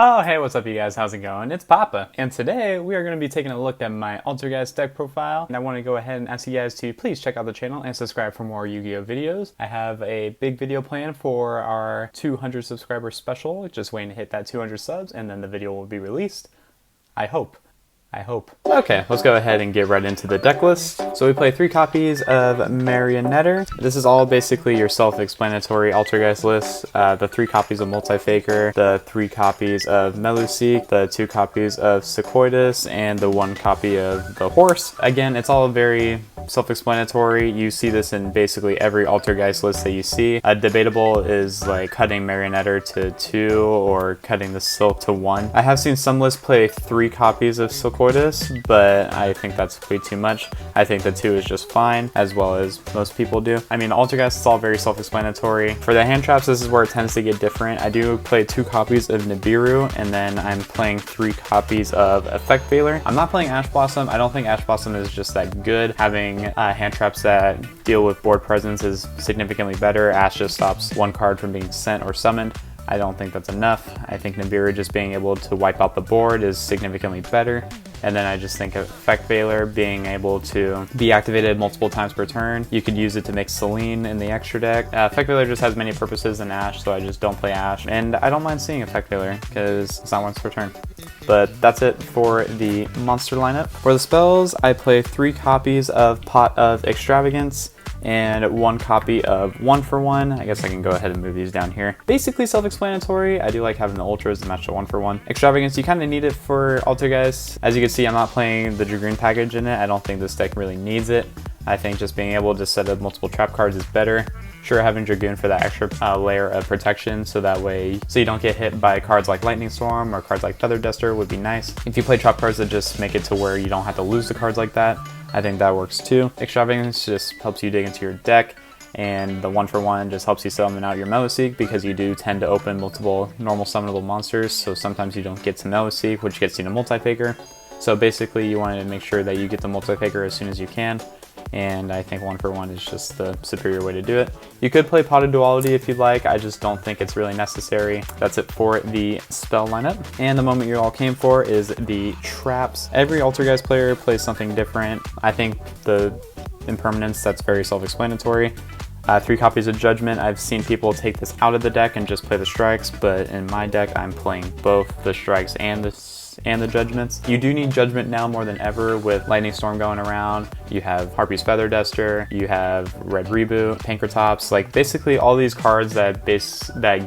Oh, hey, what's up you guys? How's it going? It's Papa. And today we are going to be taking a look at my Altergeist deck profile. And I want to go ahead and ask you guys to please check out the channel and subscribe for more Yu-Gi-Oh videos. I have a big video planned for our 200 subscriber special. Just waiting to hit that 200 subs and then the video will be released. I hope. Okay, let's go ahead and get right into the deck list. So we play 3 copies of Marionetter. This is all basically your self-explanatory Altergeist list. The 3 copies of Multi-Faker, the 3 copies of Meluseek, the 2 copies of Sequoidus, and the 1 copy of the Horse. Again, it's all very self-explanatory. You see this in basically every Altergeist list that you see. Debatable is like cutting Marionetter to 2 or cutting the Silk to 1. I have seen some lists play 3 copies of Sequoidus, but I think that's way too much. I think the 2 is just fine, as well as most people do. I mean, Altergeist is all very self-explanatory. For the hand traps, this is where it tends to get different. I do play 2 copies of Nibiru, and then I'm playing 3 copies of Effect Veiler. I'm not playing Ash Blossom. I don't think Ash Blossom is just that good. Having hand traps that deal with board presence is significantly better. Ash just stops 1 card from being sent or summoned. I don't think that's enough. I think Nibiru just being able to wipe out the board is significantly better. And then I just think of Effect Veiler being able to be activated multiple times per turn. You could use it to make Selene in the extra deck. Effect Veiler just has many purposes than Ash, so I just don't play Ash. And I don't mind seeing Effect Veiler because it's not once per turn. But that's it for the monster lineup. For the spells, I play 3 copies of Pot of Extravagance and 1 copy of 1 for 1. I guess I can go ahead and move these down here. Basically self-explanatory. I do like having the ultras to match the 1 for 1. Extravagance, you kind of need it for Altergeist. As you can see, I'm not playing the Dragoon package in it. I don't think this deck really needs it. I think just being able to set up multiple trap cards is better. Sure, having Dragoon for that extra layer of protection, so that way, so you don't get hit by cards like Lightning Storm or cards like Feather Duster would be nice. If you play trap cards that just make it to where you don't have to lose the cards like that, I think that works too. Extravagance just helps you dig into your deck, and the 1 for 1 just helps you summon out your Meluseek because you do tend to open multiple normal summonable monsters, so sometimes you don't get to Meluseek, which gets you to Multi-Faker. So basically you want to make sure that you get the Multi-Faker as soon as you can, and I think 1 for 1 is just the superior way to do it. You could play Pot of Duality if you'd like, I just don't think it's really necessary. That's it for the spell lineup. And the moment you all came for is the traps. Every Altergeist player plays something different. I think the Impermanence, that's very self-explanatory. 3 copies of Judgment. I've seen people take this out of the deck and just play the strikes, but in my deck I'm playing both the strikes and the Judgments. You do need Judgment now more than ever with Lightning Storm going around. You have Harpy's Feather Duster, you have Red Reboot, Pankratops, like basically all these cards that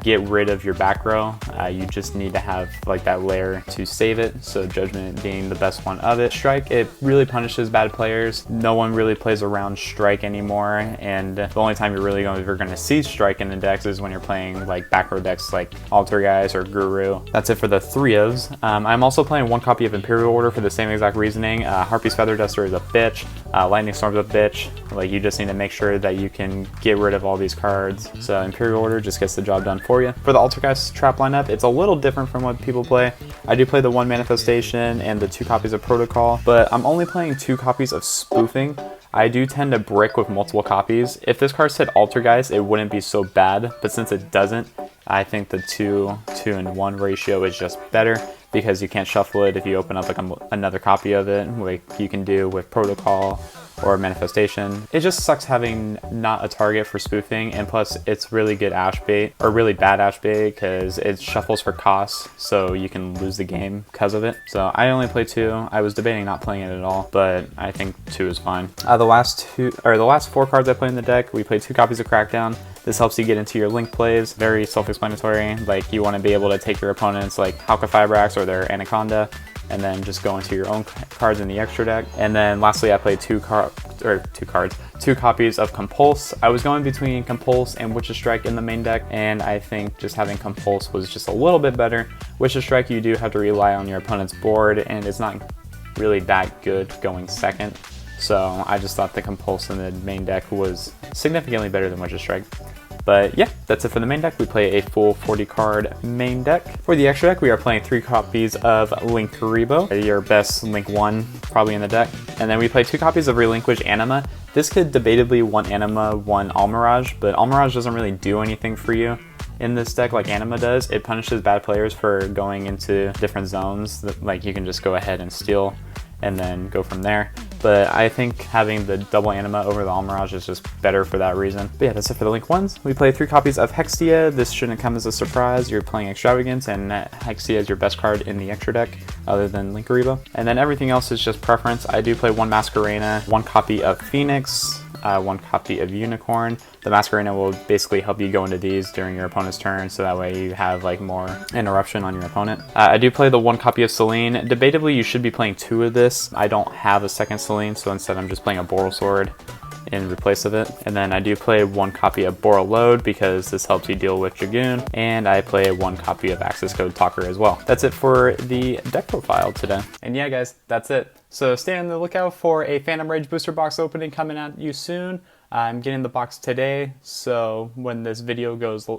get rid of your back row. You just need to have like that layer to save it, so Judgment being the best one of it. Strike, it really punishes bad players. No one really plays around Strike anymore, and the only time you're really going to see Strike in the decks is when you're playing like back row decks like Altergeist or Guru. That's it for the 3 ofs. I'm also playing 1 copy of Imperial Order for the same exact reasoning. Harpy's Feather Duster is a bitch. Lightning Storm's a bitch. Like, you just need to make sure that you can get rid of all these cards. So Imperial Order just gets the job done for you. For the Altergeist trap lineup, it's a little different from what people play. I do play the 1 Manifestation and the 2 copies of Protocol, but I'm only playing 2 copies of Spoofing. I do tend to brick with multiple copies. If this card said Altergeist, it wouldn't be so bad, but since it doesn't, I think the 2 and 1 ratio is just better because you can't shuffle it if you open up like another copy of it, like you can do with Protocol or Manifestation. It just sucks having not a target for spoofing, and plus it's really good Ash bait, or really bad Ash bait, because it shuffles for costs, so you can lose the game because of it. So I only play 2. I was debating not playing it at all, but I think 2 is fine. The last 4 cards I play in the deck, we play 2 copies of Crackdown. This helps you get into your link plays, very self-explanatory. Like, you want to be able to take your opponents like Halka Fibrax or their Anaconda, and then just go into your own cards in the extra deck. And then lastly, I played 2 copies of Compulse. I was going between Compulse and Witch's Strike in the main deck, and I think just having Compulse was just a little bit better. Witch's Strike, you do have to rely on your opponent's board, and it's not really that good going second. So I just thought the Compulse in the main deck was significantly better than Witch's Strike. But yeah, that's it for the main deck. We play a full 40 card main deck. For the extra deck, we are playing 3 copies of Linkuriboh, your best Link 1 probably in the deck. And then we play 2 copies of Relinquish Anima. This could debatably 1 Anima, 1 Almirage, but Almirage doesn't really do anything for you. in this deck like Anima does. It punishes bad players for going into different zones that, like, you can just go ahead and steal and then go from there. But I think having the double Anima over the Almirage is just better for that reason. But yeah, that's it for the Link ones. We play 3 copies of Hextia. This shouldn't come as a surprise. You're playing Extravagance, and Hextia is your best card in the extra deck, other than Linkaribo. And then everything else is just preference. I do play 1 Masquerena, 1 copy of Phoenix, 1 copy of Unicorn. The Masquerena will basically help you go into these during your opponent's turn, so that way you have like more interruption on your opponent. I do play the 1 copy of Selene. Debatably, you should be playing 2 of this. I don't have a second Selene, so instead I'm just playing a Boral Sword in replace of it. And then I do play 1 copy of Boral Load because this helps you deal with Dragoon, and I play 1 copy of Access Code Talker as well. That's it for the deck profile today. And yeah guys, that's it. So stay on the lookout for a Phantom Rage booster box opening coming at you soon. I'm getting the box today, so when this video goes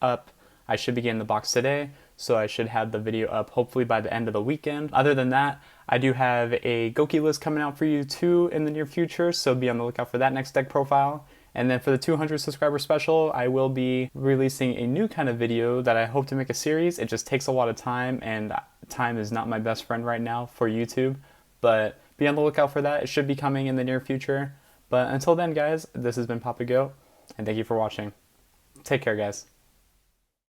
up, I should be getting the box today, so I should have the video up hopefully by the end of the weekend. Other than that, I do have a Goki list coming out for you too in the near future, so be on the lookout for that next deck profile. And then for the 200 subscriber special, I will be releasing a new kind of video that I hope to make a series. It just takes a lot of time, and time is not my best friend right now for YouTube, but be on the lookout for that. It should be coming in the near future. But until then, guys, this has been Papa Goat, and thank you for watching. Take care, guys.